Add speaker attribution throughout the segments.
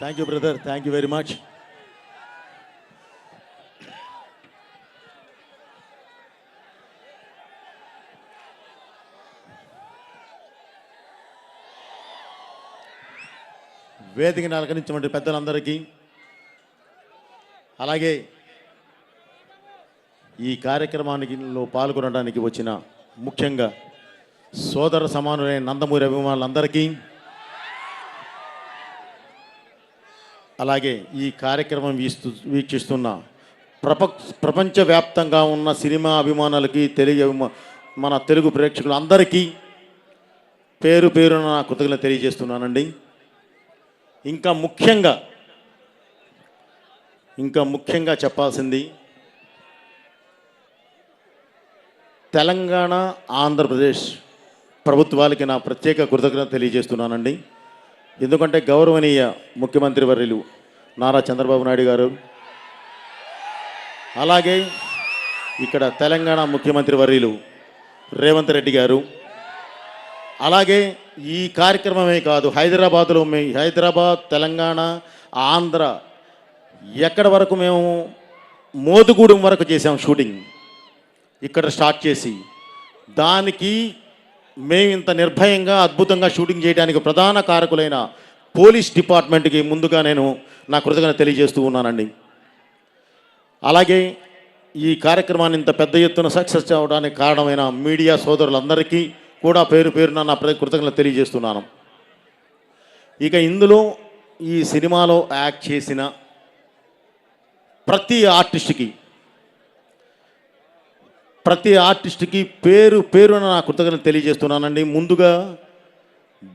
Speaker 1: Thank you brother, thank you very much. వేదికని అలంకరించినటువంటి పెద్దలందరికీ, అలాగే ఈ కార్యక్రమానికిలో పాల్గొనడానికి వచ్చిన ముఖ్యంగా సోదర సమానులైన నందమూరి అభిమానులందరికీ, అలాగే ఈ కార్యక్రమం వీక్షిస్తున్న ప్రపంచవ్యాప్తంగా ఉన్న సినిమా అభిమానులకి, మన తెలుగు ప్రేక్షకులందరికీ పేరు పేరున నా కృతజ్ఞతలు తెలియజేస్తున్నానండి. ఇంకా ముఖ్యంగా చెప్పాల్సింది, తెలంగాణ ఆంధ్రప్రదేశ్ ప్రభుత్వాలకి నా ప్రత్యేక కృతజ్ఞత తెలియజేస్తున్నానండి. ఎందుకంటే గౌరవనీయ ముఖ్యమంత్రి వర్యులు నారా చంద్రబాబు నాయుడు గారు, అలాగే ఇక్కడ తెలంగాణ ముఖ్యమంత్రి వర్యులు రేవంత్ రెడ్డి గారు, అలాగే ఈ కార్యక్రమమే కాదు, హైదరాబాద్, తెలంగాణ, ఆంధ్ర ఎక్కడి వరకు మేము మోదుగూడెం వరకు చేసాం షూటింగ్. ఇక్కడ స్టార్ట్ చేసి దానికి మేము ఇంత నిర్భయంగా అద్భుతంగా షూటింగ్ చేయడానికి ప్రధాన కారకులైన పోలీస్ డిపార్ట్మెంట్కి ముందుగా నేను నా కృతజ్ఞత తెలియజేస్తూ ఉన్నానండి. అలాగే ఈ కార్యక్రమాన్ని ఇంత పెద్ద ఎత్తున సక్సెస్ అవడానికి కారణమైన మీడియా సోదరులందరికీ కూడా పేరు పేరున నా కృతజ్ఞతలు తెలియజేస్తున్నాను. ఇక ఇందులో ఈ సినిమాలో యాక్ట్ చేసిన ప్రతి ఆర్టిస్ట్కి పేరు పేరున నా కృతజ్ఞతలు తెలియజేస్తున్నానండి. ముందుగా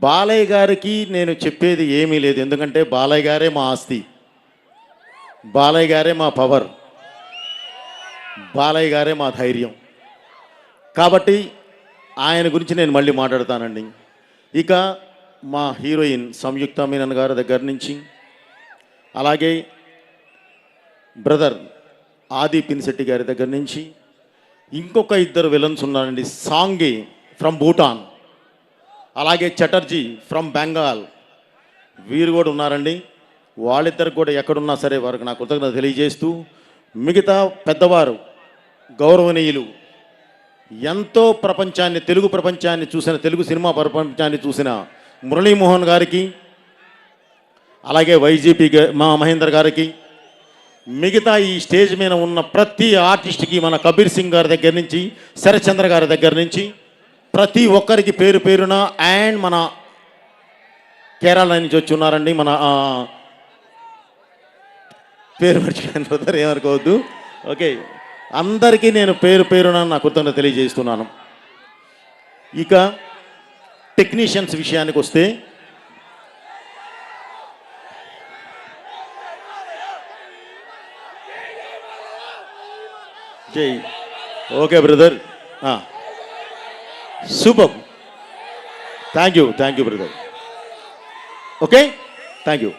Speaker 1: బాలయ్య గారికి నేను చెప్పేది ఏమీ లేదు, ఎందుకంటే బాలయ్య గారే మా ఆస్తి, బాలయ్య గారే మా పవర్, బాలయ్య గారే మా ధైర్యం. కాబట్టి ఆయన గురించి నేను మళ్ళీ మాట్లాడతానండి. ఇక మా హీరోయిన్ సంయుక్త మీనన్ గారి దగ్గర నుంచి, అలాగే బ్రదర్ ఆది పినిశెట్టి గారి దగ్గర నుంచి, ఇంకొక ఇద్దరు విలన్స్ ఉన్నారండి, సాంగి ఫ్రమ్ భూటాన్, అలాగే చటర్జీ ఫ్రమ్ బెంగాల్, వీరు కూడా ఉన్నారండి. వాళ్ళిద్దరు కూడా ఎక్కడున్నా సరే వారికి నా కృతజ్ఞత తెలియజేస్తూ, మిగతా పెద్దవారు గౌరవనీయులు ఎంతో తెలుగు ప్రపంచాన్ని చూసిన, తెలుగు సినిమా ప్రపంచాన్ని చూసిన మురళీమోహన్ గారికి, అలాగే వైజీపీ మా మహేందర్ గారికి, మిగతా ఈ స్టేజ్ మీద ఉన్న ప్రతి ఆర్టిస్ట్కి, మన కబీర్ సింగ్ గారి దగ్గర నుంచి, శరత్చంద్ర గారి దగ్గర నుంచి ప్రతి ఒక్కరికి పేరు పేరున, అండ్ మన కేరళ నుంచి వచ్చి ఉన్నారండి, మన పేరు మర్చిపోయిన ఏమనుకోవద్దు, ఓకే, అందరికీ నేను పేరు పేరున నా కృతజ్ఞత తెలియజేస్తున్నాను. ఇక టెక్నీషియన్స్ విషయానికి వస్తే, జై, okay brother, super, thank you brother, okay, thank you.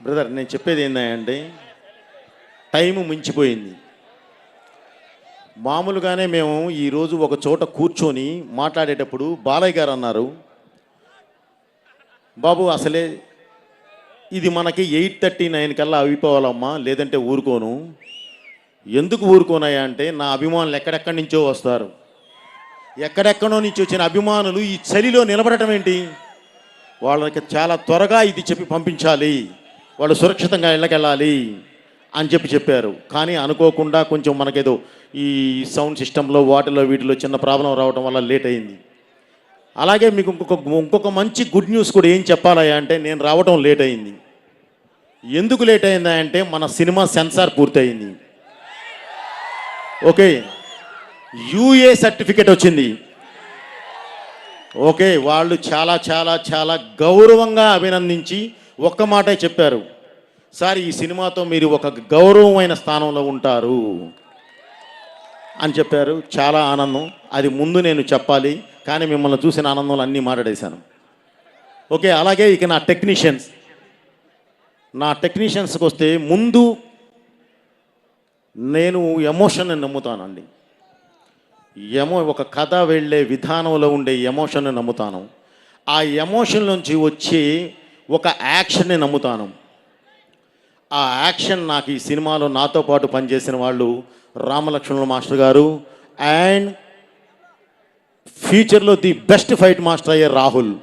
Speaker 1: Brother నేను చెప్పేది ఏంటంటే, టైము మించిపోయింది. మామూలుగానే మేము ఈరోజు ఒక చోట కూర్చొని మాట్లాడేటప్పుడు బాలయ్య గారు అన్నారు, బాబు అసలే ఇది మనకి 8:39 కల్లా అయిపోవాలమ్మా, లేదంటే ఊరుకోను. ఎందుకు ఊరుకోనాయా అంటే, నా అభిమానులు ఎక్కడెక్కడి నుంచో వస్తారు, ఎక్కడెక్కడో నుంచి వచ్చిన అభిమానులు ఈ చలిలో నిలబడటం ఏంటి, వాళ్ళకి చాలా త్వరగా ఇది చెప్పి పంపించాలి, వాళ్ళు సురక్షితంగా ఇళ్ళకెళ్ళాలి అని చెప్పారు. కానీ అనుకోకుండా కొంచెం మనకేదో ఈ సౌండ్ సిస్టంలో వీటిలో చిన్న ప్రాబ్లం రావడం వల్ల లేట్ అయింది. అలాగే మీకు ఇంకొక మంచి గుడ్ న్యూస్ కూడా ఏం చెప్పాలయ్యా అంటే, నేను రావడం లేట్ అయింది. ఎందుకు లేట్ అయిందా అంటే, మన సినిమా సెన్సార్ పూర్తయింది, ఓకే, యూఏ సర్టిఫికేట్ వచ్చింది, ఓకే. వాళ్ళు చాలా చాలా చాలా గౌరవంగా అభినందించి ఒక్క మాటే చెప్పారు, సార్ ఈ సినిమాతో మీరు ఒక గౌరవమైన స్థానంలో ఉంటారు అని చెప్పారు. చాలా ఆనందం, అది ముందు నేను చెప్పాలి, కానీ మిమ్మల్ని చూసిన ఆనందంలో అన్నీ మాట్లాడేశాను, ఓకే. అలాగే ఇక నా టెక్నీషియన్స్కి వస్తే, ముందు నేను ఎమోషన్ని నమ్ముతానండి. ఒక కథ వెళ్ళే విధానంలో ఉండే ఎమోషన్ని నమ్ముతాను. ఆ ఎమోషన్ నుంచి వచ్చి ఒక యాక్షన్ని నమ్ముతాను. ఆ యాక్షన్ నాకు ఈ సినిమాలో నాతో పాటు పనిచేసిన వాళ్ళు రామలక్ష్మణుల మాస్టర్ గారు అండ్ ఫ్యూచర్లో ది బెస్ట్ ఫైట్ మాస్టర్ అయ్యే రాహుల్,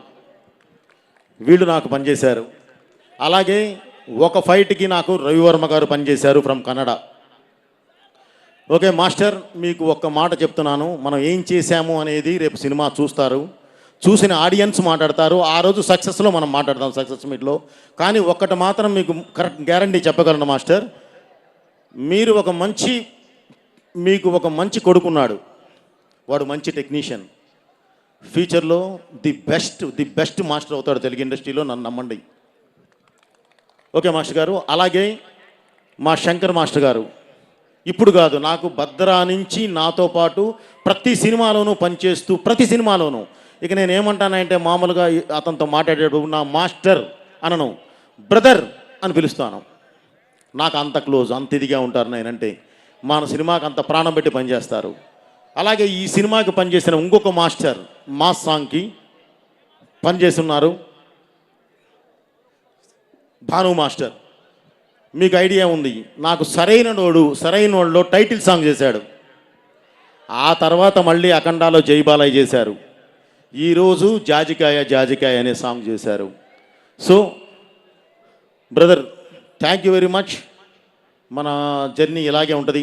Speaker 1: వీళ్ళు నాకు పనిచేశారు. అలాగే ఒక ఫైట్కి నాకు రవివర్మ గారు పనిచేశారు ఫ్రమ్ కన్నడ. ఓకే మాస్టర్, మీకు ఒక్క మాట చెప్తున్నాను, మనం ఏం చేశాము అనేది రేపు సినిమా చూస్తారు, చూసిన ఆడియన్స్ మాట్లాడతారు. ఆ రోజు సక్సెస్లో మనం మాట్లాడదాం, సక్సెస్ మీట్లో. కానీ ఒక్కటి మాత్రం మీకు కరెక్ట్ గ్యారంటీ చెప్పగలను మాస్టర్, మీరు మీకు ఒక మంచి కొడుకున్నాడు, వాడు మంచి టెక్నీషియన్, ఫ్యూచర్లో ది బెస్ట్ మాస్టర్ అవుతాడు తెలుగు ఇండస్ట్రీలో, నన్ను నమ్మండి. ఓకే మాస్టర్ గారు. అలాగే మా శంకర్ మాస్టర్ గారు, ఇప్పుడు కాదు, నాకు భద్రా నుంచి నాతో పాటు ప్రతి సినిమాలోనూ పనిచేస్తూ, ప్రతి సినిమాలోనూ, ఇక నేను ఏమంటానంటే మామూలుగా అతనితో మాట్లాడేటప్పుడు నా మాస్టర్ అనను, బ్రదర్ అని పిలుస్తాను. నాకు అంత క్లోజ్, అంత ఇదిగా ఉంటారు నేనంటే. మన సినిమాకి అంత ప్రాణం పెట్టి పనిచేస్తారు. అలాగే ఈ సినిమాకి పనిచేసిన ఇంకొక మాస్టర్ మాస్ సాంగ్కి పనిచేస్తున్నారు భాను మాస్టర్. మీకు ఐడియా ఉంది, నాకు సరైనోడులో టైటిల్ సాంగ్ చేశాడు. ఆ తర్వాత మళ్ళీ అఖండాలో జైబాలయ్య చేశారు. ఈరోజు జాజికాయ అనే సాంగ్ చేశారు. So brother, thank you very much. మన జర్నీ ఇలాగే ఉంటుంది.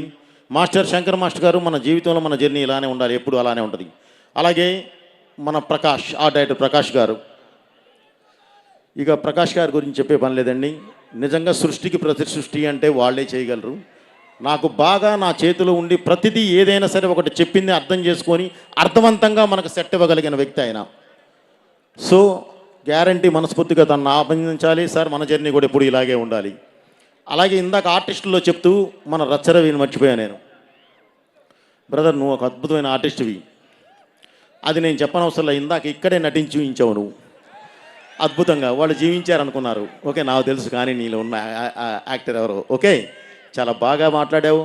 Speaker 1: మాస్టర్ శంకర్ మాస్టర్ గారు, మన జీవితంలో మన జర్నీ ఇలానే ఉండాలి, ఎప్పుడు అలానే ఉంటుంది. అలాగే మన ప్రకాష్, ఆర్ట్ డైరెక్టర్ ప్రకాష్ గారు, ఇక ప్రకాష్ గారి గురించి చెప్పే పని లేదండి. నిజంగా సృష్టికి ప్రతి సృష్టి అంటే వాళ్ళే చేయగలరు. నాకు బాగా నా చేతిలో ఉండి ప్రతిదీ ఏదైనా సరే ఒకటి చెప్పింది అర్థం చేసుకొని అర్థవంతంగా మనకు సెట్ ఇవ్వగలిగిన వ్యక్తి ఆయన. సో గ్యారంటీ మనస్ఫూర్తిగా తనను అభినందించాలి సార్. మన జర్నీ కూడా ఎప్పుడు ఇలాగే ఉండాలి. అలాగే ఇందాక ఆర్టిస్టుల్లో చెప్తూ మన రచ్చరవిని మర్చిపోయాను నేను. బ్రదర్, నువ్వు ఒక అద్భుతమైన ఆర్టిస్ట్వి, అది నేను చెప్పనవసరం లేదు. ఇందాక ఇక్కడే నటించి చూయించావు నువ్వు అద్భుతంగా. వాళ్ళు జీవించారనుకున్నారు, ఓకే నాకు తెలుసు, కానీ నీలో ఉన్న యాక్టర్ ఎవరో. ఓకే, చాలా బాగా మాట్లాడావు.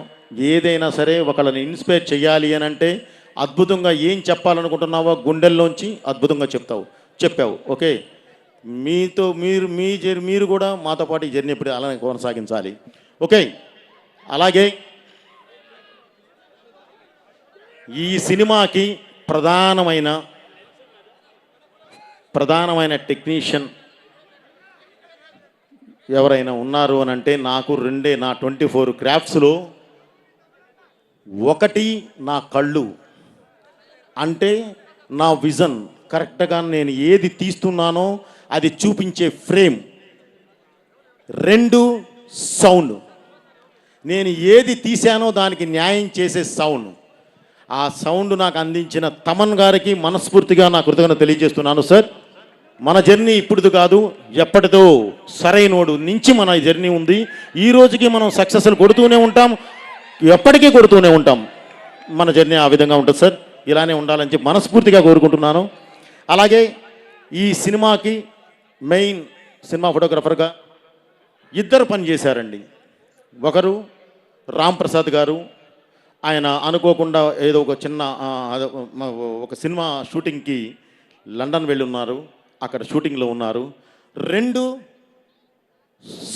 Speaker 1: ఏదైనా సరే ఒకళ్ళని ఇన్స్పైర్ చేయాలి అని అంటే అద్భుతంగా ఏం చెప్పాలనుకుంటున్నావో గుండెల్లోంచి అద్భుతంగా చెప్పావు. ఓకే, మీరు కూడా మాతో పాటు ఈ జర్నీ ఎప్పుడు అలానే కొనసాగించాలి. ఓకే, అలాగే ఈ సినిమాకి ప్రధానమైన టెక్నీషియన్ ఎవరైనా ఉన్నారు అని అంటే నాకు రెండే, నా 24 క్రాఫ్ట్స్లో ఒకటి నా కళ్ళు, అంటే నా విజన్ కరెక్ట్గా నేను ఏది తీస్తున్నానో అది చూపించే ఫ్రేమ్. 2 సౌండ్, నేను ఏది తీశానో దానికి న్యాయం చేసే సౌండ్. ఆ సౌండ్ నాకు అందించిన తమన్ గారికి మనస్ఫూర్తిగా నా కృతజ్ఞత తెలియజేస్తున్నాను. సార్, మన జర్నీ ఇప్పుడుది కాదు, ఎప్పటిదో సరైనోడు నుంచి మన జర్నీ ఉంది. ఈ రోజుకి మనం సక్సెస్లు కొడుతూనే ఉంటాం, ఎప్పటికీ కొడుతూనే ఉంటాం. మన జర్నీ ఆ విధంగా ఉంటుంది సార్. ఇలానే ఉండాలని చెప్పి మనస్ఫూర్తిగా కోరుకుంటున్నాను. అలాగే ఈ సినిమాకి మెయిన్ సినిమా ఫోటోగ్రఫర్గా ఇద్దరు పనిచేశారండి. ఒకరు రామ్ ప్రసాద్ గారు, ఆయన అనుకోకుండా ఏదో ఒక సినిమా షూటింగ్కి లండన్ వెళ్ళి ఉన్నారు, అక్కడ షూటింగ్లో ఉన్నారు. 2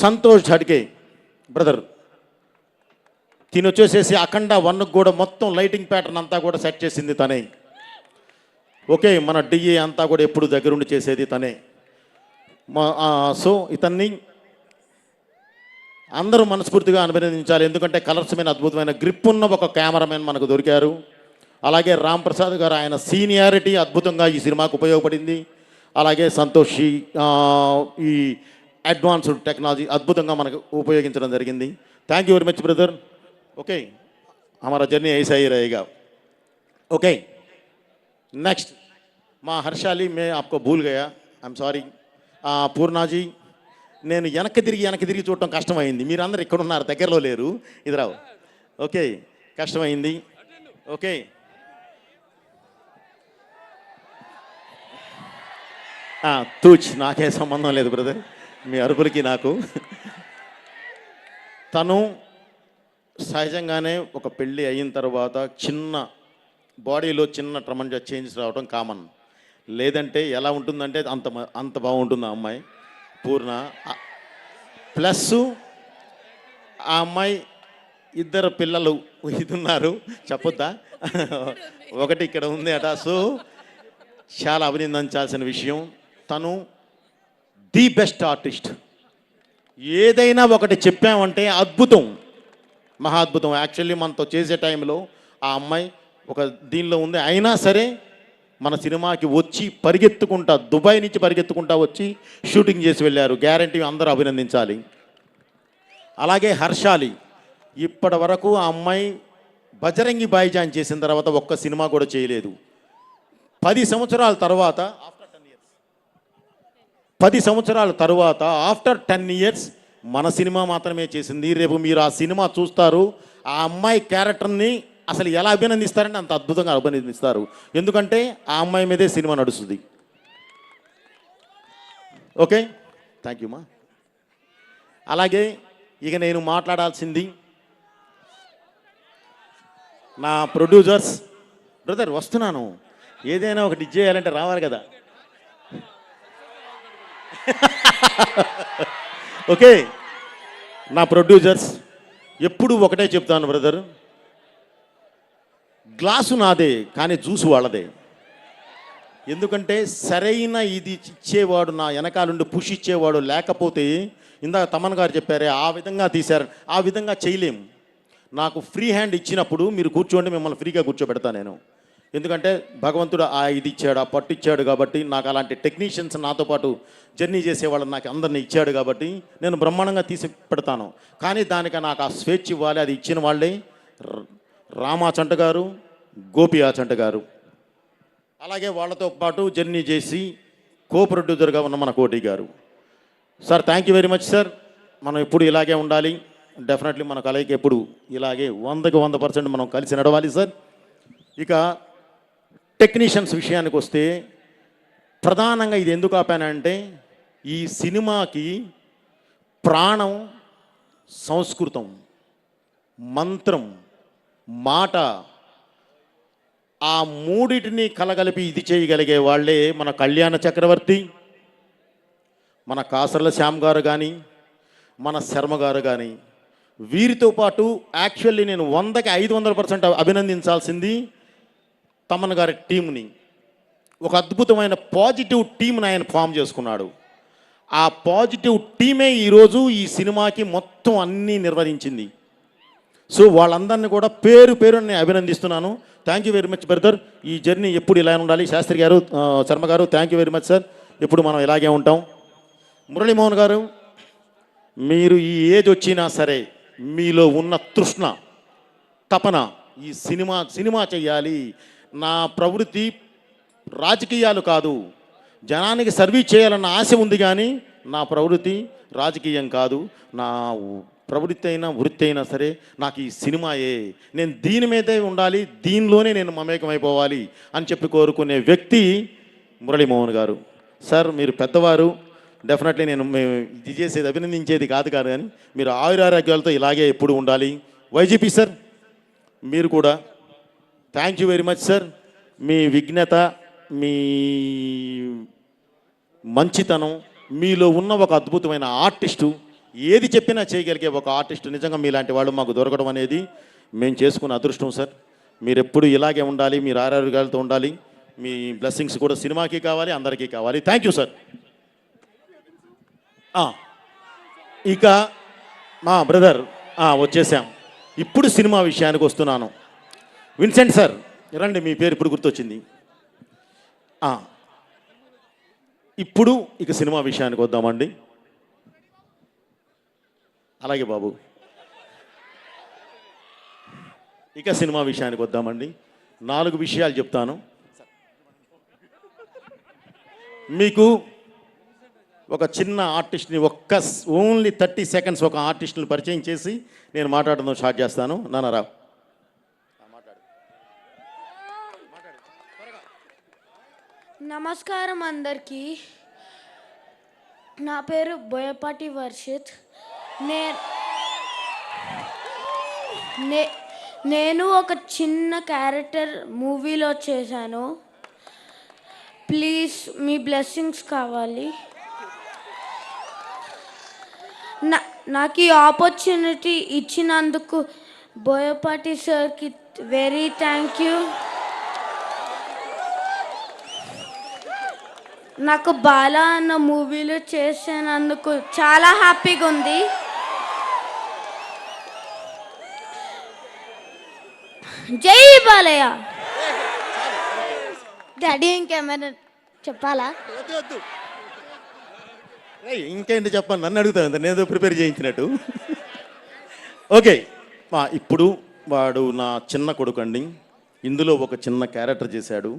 Speaker 1: సంతోష్ ఝడ్కే బ్రదర్, తినొచ్చేసేసి అఖండ 1కు కూడా మొత్తం లైటింగ్ ప్యాటర్న్ అంతా కూడా సెట్ చేసింది తనే. ఓకే, మన డిఏ అంతా కూడా ఎప్పుడు దగ్గరుండి చేసేది తనే. సో ఇతన్ని అందరూ మనస్ఫూర్తిగా అభినందించాలి. ఎందుకంటే కలర్స్ మీద అద్భుతమైన గ్రిప్ ఉన్న ఒక కెమెరామెన్ మనకు దొరికారు. అలాగే రామ్ ప్రసాద్ గారు, ఆయన సీనియారిటీ అద్భుతంగా ఈ సినిమాకు ఉపయోగపడింది. అలాగే సంతోషి ఈ అడ్వాన్స్డ్ టెక్నాలజీ అద్భుతంగా మనకు ఉపయోగించడం జరిగింది. Thank you very much brother. Okay, हमारा जर्नी ऐसा ही रहेगा. ओके, नेक्स्ट మా హర్షాలి, మే आपको భూల్ గయా, ఐఎమ్ సారీ. పూర్ణాజీ, నేను వెనక్కి తిరిగి చూడటం కష్టమైంది. మీరందరూ ఇక్కడ ఉన్నారు, దగ్గరలో లేరు, ఇది రావు. ఓకే, కష్టమైంది. ఓకే, తూచ్, నాకే సంబంధం లేదు బ్రదర్ మీ అరుపులకి నాకు. తను సహజంగానే ఒక పెళ్ళి అయిన తర్వాత చిన్న బాడీలో చిన్న చేంజెస్ రావడం కామన్. లేదంటే ఎలా ఉంటుందంటే అంత బాగుంటుంది ఆ అమ్మాయి. పూర్ణ ప్లస్ ఆ అమ్మాయి ఇద్దరు పిల్లలు ఇది ఉన్నారు, చెప్పొద్దా? ఒకటి ఇక్కడ ఉంది అట. సో చాలా అభినందించాల్సిన విషయం. తను ది బెస్ట్ ఆర్టిస్ట్. ఏదైనా ఒకటి చెప్పామంటే అద్భుతం, మహా అద్భుతం. యాక్చువల్లీ మనతో చేసే టైంలో ఆ అమ్మాయి ఒక దీనిలో ఉంది, అయినా సరే మన సినిమాకి వచ్చి పరిగెత్తుకుంటా, దుబాయ్ నుంచి పరిగెత్తుకుంటా వచ్చి షూటింగ్ చేసి వెళ్ళారు. గ్యారంటీ అందరూ అభినందించాలి. అలాగే హర్షాలి, ఇప్పటి వరకు ఆ అమ్మాయి బజరంగి భాయిజాన్ చేసిన తర్వాత ఒక్క సినిమా కూడా చేయలేదు. 10 సంవత్సరాల తర్వాత ఆఫ్టర్ 10 ఇయర్స్ మన సినిమా మాత్రమే చేసింది. రేపు మీరు ఆ సినిమా చూస్తారు, ఆ అమ్మాయి క్యారెక్టర్ని అసలు ఎలా అభినందిస్తారంటే అంత అద్భుతంగా అభినందిస్తారు. ఎందుకంటే ఆ అమ్మాయి మీదే సినిమా నడుస్తుంది. ఓకే, థ్యాంక్ యూ మా. అలాగే ఇక నేను మాట్లాడాల్సింది నా ప్రొడ్యూసర్స్. బ్రదర్ వస్తున్నాను, ఏదైనా ఒకటి చేయాలంటే రావాలి కదా. ఓకే, నా ప్రొడ్యూసర్స్ ఎప్పుడు ఒకటే చెప్తాను బ్రదర్, గ్లాసు నాదే కానీ జ్యూసు వాళ్ళదే. ఎందుకంటే సరైన ఇది ఇచ్చేవాడు, నా వెనకాలండి పుష్ ఇచ్చేవాడు లేకపోతే, ఇందాక తమన్ గారు చెప్పారే ఆ విధంగా తీశారు, ఆ విధంగా చేయలేము. నాకు ఫ్రీ హ్యాండ్ ఇచ్చినప్పుడు మీరు కూర్చోండి, మిమ్మల్ని ఫ్రీగా కూర్చోబెడతాను నేను. ఎందుకంటే భగవంతుడు ఆ ఇది ఇచ్చాడు, ఆ పట్టు ఇచ్చాడు కాబట్టి, నాకు అలాంటి టెక్నీషియన్స్ నాతో పాటు జర్నీ చేసేవాళ్ళని నాకు అందరిని ఇచ్చాడు కాబట్టి నేను బ్రహ్మాండంగా తీసి పెడతాను. కానీ దానికి నాకు ఆ స్వేచ్ఛ ఇవ్వాలి, అది ఇచ్చిన వాళ్ళే రామాచంట గారు, గోపి ఆచంట గారు. అలాగే వాళ్ళతో పాటు జర్నీ చేసి కో ప్రొడ్యూసర్గా ఉన్న మన కోటి గారు. Sir thank you very much sir. మనం ఎప్పుడు ఇలాగే ఉండాలి. డెఫినెట్లీ మన కలయిక ఎప్పుడు ఇలాగే 100కి 100% మనం కలిసి నడవాలి సార్. ఇక టెక్నీషియన్స్ విషయానికి వస్తే, ప్రధానంగా ఇది ఎందుకు ఆపానంటే, ఈ సినిమాకి ప్రాణం సంస్కృతం, మంత్రం, మాట, ఆ మూడిటిని కలగలిపి ఇది చేయగలిగే వాళ్ళే మన కళ్యాణ చక్రవర్తి, మన కాసర్ల శ్యామ్ గారు కానీ, మన శర్మ గారు కానీ. వీరితో పాటు యాక్చువల్లీ నేను 100కి 500% అభినందించాల్సింది తమన్ గారి టీంని. ఒక అద్భుతమైన పాజిటివ్ టీంని ఆయన ఫామ్ చేసుకున్నాడు. ఆ పాజిటివ్ టీమే ఈరోజు ఈ సినిమాకి మొత్తం అన్నీ నిర్వహించింది. సో వాళ్ళందరినీ కూడా పేరు పేరు నేను అభినందిస్తున్నాను. Thank you very much brother. ఈ జర్నీ ఎప్పుడు ఇలా ఉండాలి. శాస్త్రి గారు, శర్మ గారు, thank you very much sir. ఎప్పుడు మనం ఇలాగే ఉంటాం. మురళీమోహన్ గారు, మీరు ఈ ఏజ్ వచ్చినా సరే మీలో ఉన్న తృష్ణ, తపన, ఈ సినిమా చెయ్యాలి. నా ప్రవృత్తి రాజకీయాలు కాదు, జనానికి సర్వీస్ చేయాలన్న ఆశ ఉంది, కానీ నా ప్రవృత్తి రాజకీయం కాదు. నా ప్రవృత్తి అయినా వృత్తి అయినా సరే నాకు ఈ సినిమాయే, నేను దీని మీదే ఉండాలి, దీనిలోనే నేను మమేకమైపోవాలి అని చెప్పి కోరుకునే వ్యక్తి మురళీమోహన్ గారు. సార్ మీరు పెద్దవారు, డెఫినెట్లీ నేను ఇది చేసేది అభినందించేది కాదు కానీ మీరు ఆయురారోగ్యాలతో ఇలాగే ఎప్పుడు ఉండాలి. వైజీపీ సార్ మీరు కూడా thank you very much sir. మీ విఘ్నత, మీ మంచితనం, మీలో ఉన్న ఒక అద్భుతమైన ఆర్టిస్టు, ఏది చెప్పినా చేయగలిగే ఒక ఆర్టిస్టు, నిజంగా మీలాంటి వాళ్ళు మాకు దొరకడం అనేది మేము చేసుకున్న అదృష్టం సార్. మీరు ఎప్పుడు ఇలాగే ఉండాలి, మీరు ఆరోగ్యాలతో ఉండాలి. మీ బ్లెస్సింగ్స్ కూడా సినిమాకి కావాలి, అందరికీ కావాలి. Thank you sir. ఇక మా బ్రదర్ వచ్చేసాం. ఇప్పుడు సినిమా విషయానికి వస్తున్నాను. విన్సెంట్ సార్ రండి, మీ పేరు ఇప్పుడు గుర్తొచ్చింది. ఇప్పుడు ఇక సినిమా విషయానికి వద్దామండి. అలాగే బాబు, ఇక సినిమా విషయానికి వద్దామండి. 4 విషయాలు చెప్తాను మీకు. ఒక చిన్న ఆర్టిస్ట్ని ఓన్లీ 30 సెకండ్స్ ఒక ఆర్టిస్ట్ని పరిచయం చేసి నేను మాట్లాడడం స్టార్ట్ చేస్తాను. నాన్నరా
Speaker 2: నమస్కారం అందరికీ. నా పేరు బోయపాటి వర్షిత్. నేను ఒక చిన్న క్యారెక్టర్ మూవీలో చేశాను. ప్లీజ్ మీ బ్లెస్సింగ్స్ కావాలి. నాకు ఈ ఆపర్చునిటీ ఇచ్చినందుకు బోయపాటి సార్కి వెరీ థ్యాంక్ యూ. నాకు బాలా అన్న మూవీలో చేసినందుకు చాలా హ్యాపీగా ఉంది. జై బాలయ్య. డాడీ ఇంకేమైనా చెప్పాలా?
Speaker 1: ఇంకేంటి చెప్పాలి, నన్ను అడుగుతాను, నేను ప్రిపేర్ చేయించినట్టు. ఓకే, ఇప్పుడు వాడు నా చిన్న కొడుకు అండి. ఇందులో ఒక చిన్న క్యారెక్టర్ చేశాడు.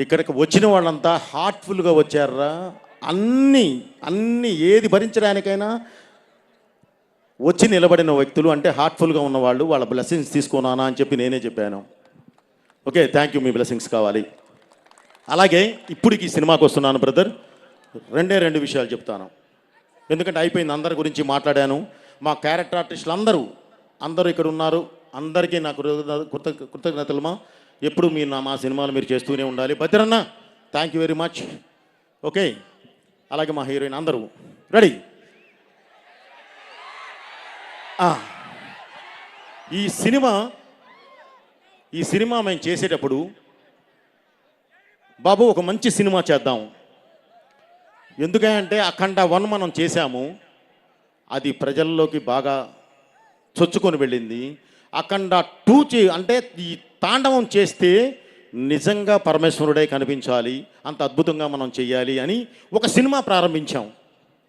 Speaker 1: ఇక్కడికి వచ్చిన వాళ్ళంతా హార్ట్ఫుల్గా వచ్చారా. అన్నీ ఏది భరించడానికైనా వచ్చి నిలబడిన వ్యక్తులు అంటే హార్ట్ఫుల్గా ఉన్నవాళ్ళు. వాళ్ళ బ్లెస్సింగ్స్ తీసుకున్నానా అని చెప్పి నేనే చెప్పాను. Okay, thank you, me blessings కావాలి. అలాగే ఇప్పటికి ఈ సినిమాకి వస్తున్నాను బ్రదర్. రెండు విషయాలు చెప్తాను, ఎందుకంటే అయిపోయింది, అందరి గురించి మాట్లాడాను. మా క్యారెక్టర్ ఆర్టిస్టులు అందరూ ఇక్కడ ఉన్నారు. అందరికీ నాకు కృతజ్ఞతలమా. ఎప్పుడు మీరు మా సినిమాలు మీరు చేస్తూనే ఉండాలి. భద్రన్న, thank you very much. Okay, అలాగే మా హీరోయిన్ అందరూ రెడీ. ఈ సినిమా మేము చేసేటప్పుడు బాబు ఒక మంచి సినిమా చేద్దాం. ఎందుకంటే అఖండ 1 మనం చేశాము, అది ప్రజల్లోకి బాగా చొచ్చుకొని వెళ్ళింది. అఖండ 2 అంటే ఈ తాండవం చేస్తే నిజంగా పరమేశ్వరుడే కనిపించాలి, అంత అద్భుతంగా మనం చెయ్యాలి అని ఒక సినిమా ప్రారంభించాం.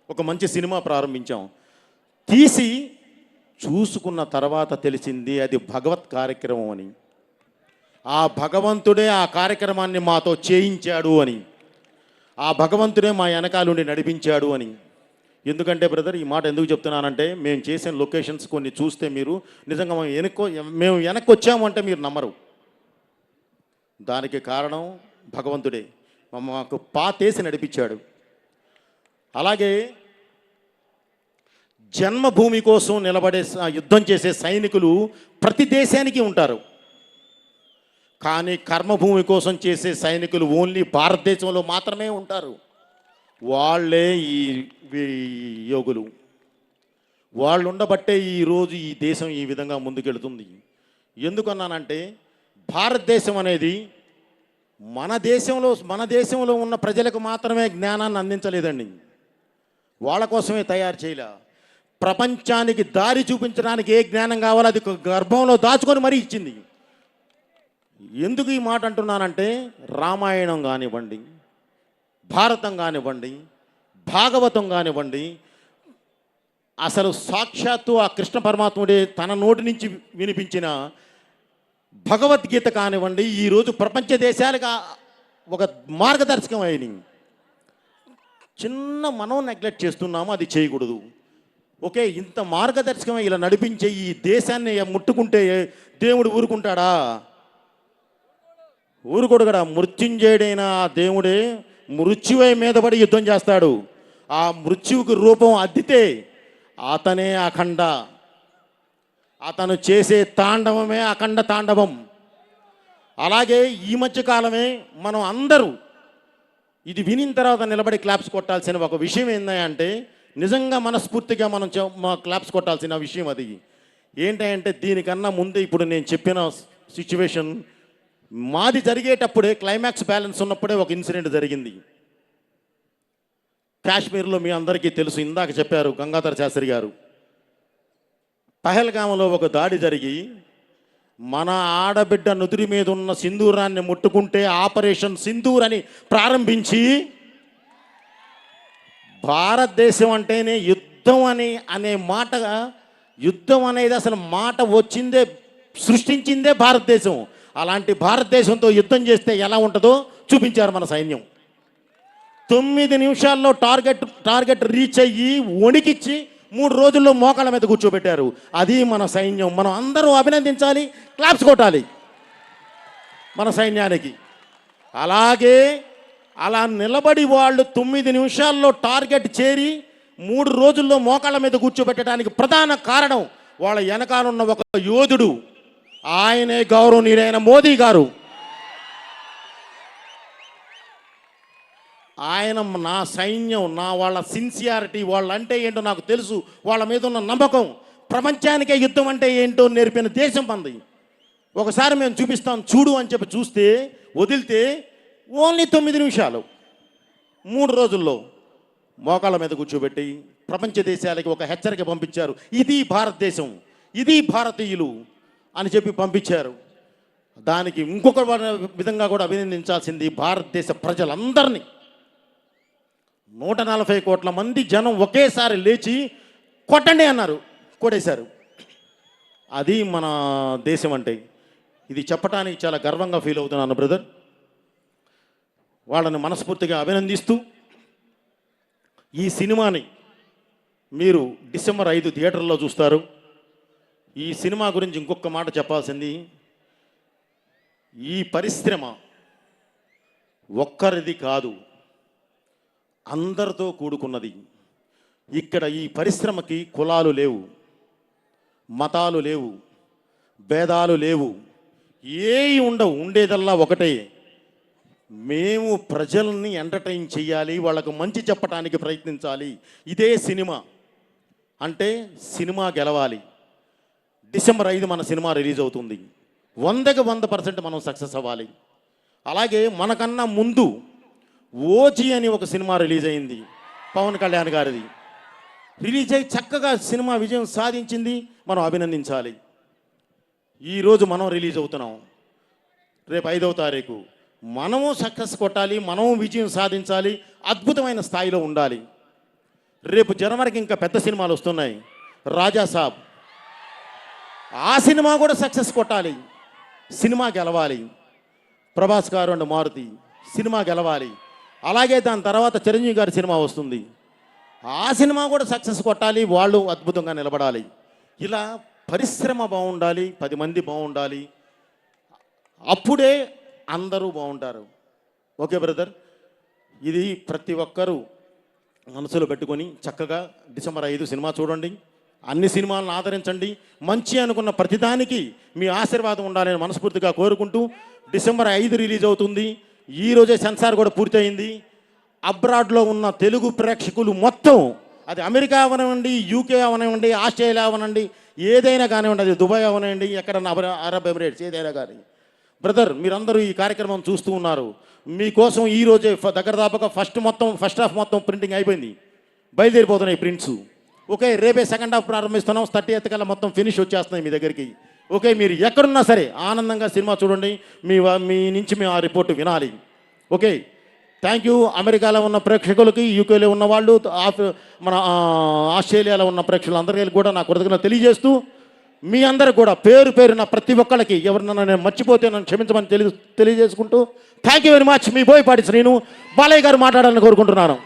Speaker 1: ఒక మంచి సినిమా ప్రారంభించాం. తీసి చూసుకున్న తర్వాత తెలిసింది అది భగవత్ కార్యక్రమం అని. ఆ భగవంతుడే ఆ కార్యక్రమాన్ని మాతో చేయించాడు అని, ఆ భగవంతుడే మా వెనకాలుండి నడిపించాడు అని. ఎందుకంటే బ్రదర్, ఈ మాట ఎందుకు చెప్తున్నానంటే, మేము చేసిన లొకేషన్స్ కొన్ని చూస్తే మీరు నిజంగా మేము వెనక్కి వచ్చాము అంటే మీరు నమ్మరు. దానికి కారణం భగవంతుడే మాకు పాతేసి నడిపించాడు. అలాగే జన్మభూమి కోసం నిలబడే యుద్ధం చేసే సైనికులు ప్రతి దేశానికి ఉంటారు, కానీ కర్మభూమి కోసం చేసే సైనికులు ఓన్లీ భారతదేశంలో మాత్రమే ఉంటారు. వాళ్ళే ఈ యోగులు. వాళ్ళు ఉండబట్టే ఈరోజు ఈ దేశం ఈ విధంగా ముందుకెళ్తుంది. ఎందుకన్నానంటే, భారతదేశం అనేది మన దేశంలో ఉన్న ప్రజలకు మాత్రమే జ్ఞానాన్ని అందించలేదండి, వాళ్ళ కోసమే తయారు చేయలే. ప్రపంచానికి దారి చూపించడానికి ఏ జ్ఞానం కావాలో అది గర్భంలో దాచుకొని మరీ ఇచ్చింది. ఎందుకు ఈ మాట అంటున్నానంటే, రామాయణం కానివ్వండి, భారతం కానివ్వండి, భాగవతం కానివ్వండి, అసలు సాక్షాత్తు ఆ కృష్ణ పరమాత్ముడే తన నోటి నుంచి వినిపించిన భగవద్గీత కానివ్వండి, ఈరోజు ప్రపంచ దేశాలుగా ఒక మార్గదర్శకం అయినాయి. మనం నెగ్లెక్ట్ చేస్తున్నాము, అది చేయకూడదు. ఓకే, ఇంత మార్గదర్శకం ఇలా నడిపించే ఈ దేశాన్ని ముట్టుకుంటే దేవుడు ఊరుకుంటాడా? ఊరుకోడు కదా. మృత్యుంజయుడైన ఆ దేవుడే మృత్యువై మీద పడి యుద్ధం చేస్తాడు. ఆ మృత్యువుకి రూపం అద్దితే అతనే అఖండ. అతను చేసే తాండవమే అఖండ తాండవం. అలాగే ఈ మధ్యకాలమే మనం అందరూ ఇది వినిన తర్వాత నిలబడి క్లాప్స్ కొట్టాల్సిన ఒక విషయం ఏంటంటే, నిజంగా మనస్ఫూర్తిగా మనం క్లాప్స్ కొట్టాల్సిన విషయం అది ఏంటంటే, దీనికన్నా ముందే ఇప్పుడు నేను చెప్పిన సిచ్యువేషన్ మాది జరిగేటప్పుడే, క్లైమాక్స్ బ్యాలెన్స్ ఉన్నప్పుడే ఒక ఇన్సిడెంట్ జరిగింది కాశ్మీర్లో. మీ అందరికీ తెలుసు, ఇందాక చెప్పారు గంగాధర శాస్త్రి గారు. పహల్గామ్లో ఒక దాడి జరిగి మన ఆడబిడ్డ నుదురి మీద ఉన్న సింధూరాన్ని ముట్టుకుంటే ఆపరేషన్ సింధూర్ అని ప్రారంభించి, భారతదేశం అంటేనే యుద్ధం అనే మాట, యుద్ధం అనేది అసలు మాట వచ్చిందే, సృష్టించిందే భారతదేశం. అలాంటి భారతదేశంతో యుద్ధం చేస్తే ఎలా ఉంటుందో చూపించారు మన సైన్యం. 9 నిమిషాల్లో టార్గెట్ రీచ్ అయ్యి వణికిచ్చి 3 రోజుల్లో మోకాళ్ళ మీద కూర్చోబెట్టారు. అది మన సైన్యం. మనం అందరూ అభినందించాలి, క్లాప్స్ కొట్టాలి మన సైన్యానికి. అలాగే అలా నిలబడి వాళ్ళు 9 నిమిషాల్లో టార్గెట్ చేరి 3 రోజుల్లో మోకాళ్ళ మీద కూర్చోబెట్టడానికి ప్రధాన కారణం వాళ్ళ వెనకాలన్న ఒక యోధుడు, ఆయనే గౌరవనీయులైన మోదీ గారు. ఆయన నా సైన్యం, నా వాళ్ళ సిన్సియారిటీ, వాళ్ళంటే ఏంటో నాకు తెలుసు, వాళ్ళ మీద ఉన్న నమ్మకం, ప్రపంచానికే యుద్ధం అంటే ఏంటో నేర్పిన దేశం మంది. ఒకసారి మేము చూపిస్తాం చూడు అని చెప్పి చూస్తే వదిలితే ఓన్లీ 9 నిమిషాలు 3 రోజుల్లో మోకాళ్ళ మీద కూర్చోబెట్టి ప్రపంచ దేశాలకి ఒక హెచ్చరిక పంపించారు. ఇది భారతదేశం, ఇది భారతీయులు అని చెప్పి పంపించారు. దానికి ఇంకొక విధంగా కూడా అభినందించాల్సింది భారతదేశ ప్రజలందరినీ. 140 కోట్ల మంది జనం ఒకేసారి లేచి కొట్టండి అన్నారు, కొట్టేశారు. అది మన దేశం అంటే. ఇది చెప్పడానికి చాలా గర్వంగా ఫీల్ అవుతున్నాను బ్రదర్. వాళ్ళని మనస్ఫూర్తిగా అభినందిస్తూ ఈ సినిమాని మీరు డిసెంబర్ 5 థియేటర్లో చూస్తారు. ఈ సినిమా గురించి ఇంకొక మాట చెప్పాల్సింది, ఈ పరిశ్రమ ఒక్కరిది కాదు, అందరితో కూడుకున్నది. ఇక్కడ ఈ పరిశ్రమకి కులాలు లేవు, మతాలు లేవు, భేదాలు లేవు, ఏవి ఉండవు. ఉండేదల్లా ఒకటే, మేము ప్రజల్ని ఎంటర్టైన్ చేయాలి, వాళ్ళకు మంచి చెప్పడానికి ప్రయత్నించాలి. ఇదే సినిమా అంటే. సినిమా గెలవాలి. డిసెంబర్ 5 మన సినిమా రిలీజ్ అవుతుంది. 100కి 100% మనం సక్సెస్ అవ్వాలి. అలాగే మనకన్నా ముందు ఓజీ అని ఒక సినిమా రిలీజ్ అయింది, పవన్ కళ్యాణ్ గారిది. రిలీజ్ అయ్యి చక్కగా సినిమా విజయం సాధించింది, మనం అభినందించాలి. ఈరోజు మనం రిలీజ్ అవుతున్నాం, రేపు 5వ తారీఖు మనము సక్సెస్ కొట్టాలి, మనము విజయం సాధించాలి, అద్భుతమైన స్థాయిలో ఉండాలి. రేపు జనవరికి ఇంకా పెద్ద సినిమాలు వస్తున్నాయి. రాజా సాబ్, ఆ సినిమా కూడా సక్సెస్ కొట్టాలి, సినిమా గెలవాలి. ప్రభాస్ గారు అండ్ మారుతి సినిమా గెలవాలి. అలాగే దాని తర్వాత చిరంజీవి గారి సినిమా వస్తుంది, ఆ సినిమా కూడా సక్సెస్ కొట్టాలి, వాళ్ళు అద్భుతంగా నిలబడాలి. ఇలా పరిశ్రమ బాగుండాలి, 10 మంది బాగుండాలి, అప్పుడే అందరూ బాగుంటారు. ఓకే బ్రదర్, ఇది ప్రతి ఒక్కరూ మనసులో పెట్టుకొని చక్కగా డిసెంబర్ 5 సినిమా చూడండి. అన్ని సినిమాలను ఆదరించండి. మంచి అనుకున్న ప్రతిదానికి మీ ఆశీర్వాదం ఉండాలని మనస్ఫూర్తిగా కోరుకుంటూ, డిసెంబర్ 5 రిలీజ్ అవుతుంది. ఈరోజే సెన్సార్ కూడా పూర్తయింది. అబ్రాడ్లో ఉన్న తెలుగు ప్రేక్షకులు మొత్తం, అది అమెరికా అవనివ్వండి, యూకే అవనివ్వండి, ఆస్ట్రేలియా అవనండి, ఏదైనా కానివ్వండి, అది దుబాయ్ అవనివ్వండి, ఎక్కడన్నా అరబ్ ఎమిరేట్స్ ఏదైనా కానీ, బ్రదర్ మీరందరూ ఈ కార్యక్రమం చూస్తూ ఉన్నారు. మీకోసం ఈరోజే దగ్గర ఫస్ట్ హాఫ్ మొత్తం ప్రింటింగ్ అయిపోయింది, బయలుదేరిపోతున్నాయి ప్రింట్స్. ఓకే, రేపే సెకండ్ హాఫ్ ప్రారంభిస్తున్నాం. 30th కల్లా మొత్తం ఫినిష్ వచ్చేస్తున్నాయి మీ దగ్గరికి. ఓకే, మీరు ఎక్కడున్నా సరే ఆనందంగా సినిమా చూడండి. మీ నుంచి మేము ఆ రిపోర్ట్ వినాలి. Okay, thank you. అమెరికాలో ఉన్న ప్రేక్షకులకి, యూకేలో ఉన్న వాళ్ళు, మన ఆస్ట్రేలియాలో ఉన్న ప్రేక్షకులందరికీ కూడా నా కృతజ్ఞతలు తెలియజేస్తూ, మీ అందరికి కూడా పేరు పేరున ప్రతి ఒక్కళ్ళకి ఎవరినన్నా నేను మర్చిపోతే నన్ను క్షమించమని తెలియజేసుకుంటూ, థ్యాంక్ యూ వెరీ మచ్. మీ బోయపాటి శ్రీను, బాలయ్య గారు మాట్లాడాలని కోరుకుంటున్నాను.